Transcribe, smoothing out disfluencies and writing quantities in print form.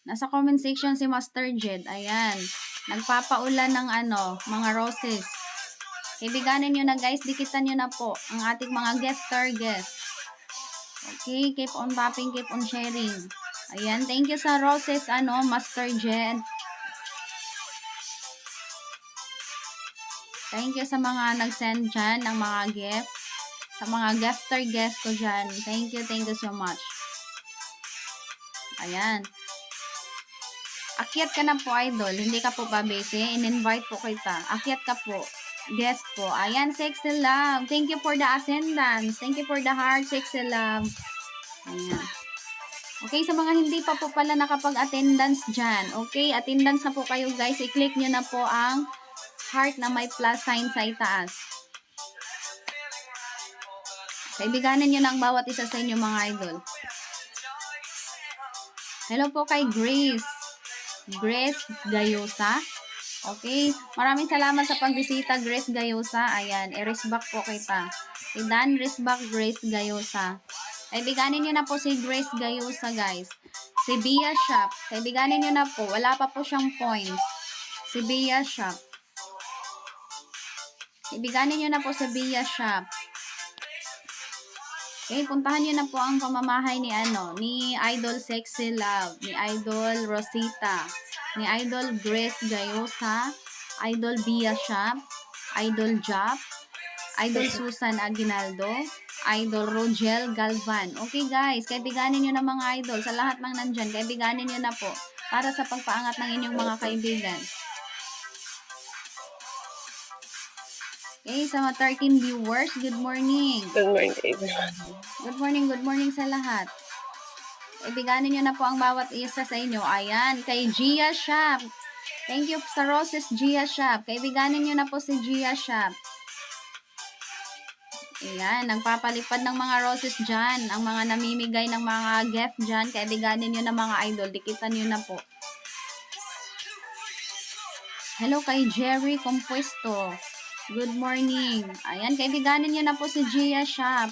Nasa comment section si Master Jed. Ayan. Nagpapaulan ng mga roses. Kaibiganin nyo na guys. Dikitan nyo na po ang ating mga guest. Okay. Keep on tapping. Keep on sharing. Ayan. Thank you sa roses, Master Jed. Thank you sa mga nag-send dyan ng mga gift. Sa mga guest ko dyan. Thank you so much. Ayan. Akyat ka na po, idol. Hindi ka po pa busy. In-invite po kita. Akyat ka po. Guest po. Ayan, sexy love. Thank you for the attendance. Thank you for the heart, sexy love. Ayan. Okay, sa mga hindi pa po pala nakapag-attendance dyan. Okay, attendance na po kayo guys. I-click nyo na po ang heart na may plus sign sa itaas. Kaibiganin nyo na ang bawat isa sa inyo mga idol. Hello po kay Grace Gayosa. Okay. Maraming salamat sa pagbisita, Grace Gayosa. Ayan. I-resback po kita. I-dan resback Grace Gayosa. Kaibiganin nyo na po si Grace Gayosa, guys. Si Bia Shop. Kaibiganin nyo na po. Wala pa po siyang points. Si Bia Shop. Kaibiganin nyo na po si Bia Shop. Okay, puntahan nyo na po ang pamamahay ni ni Idol Sexy Love, ni Idol Rosita, ni Idol Grace Gayosa, Idol Bia Shop, Idol Jap, Idol Susan Aguinaldo, Idol Rogel Galvan. Okay guys, kaibiganin nyo na mga idol, sa lahat ng nandyan, kaibiganin nyo na po para sa pagpaangat ng inyong mga kaibigan. Okay, sa mga 13 viewers, good morning. Good morning, everyone. Good morning sa lahat. Ibiganin nyo na po ang bawat isa sa inyo. Ayan, kay Gia Shop. Thank you sa roses, Gia Shop. Kaibiganin nyo na po si Gia Shop. Ayan, nagpapalipad ng mga roses dyan. Ang mga namimigay ng mga gift dyan. Kaibiganin nyo na mga idol. Dikitan nyo na po. Hello kay Jerry Compuesto. Good morning. Ayan, kaibiganin nyo na po si Gia Shop.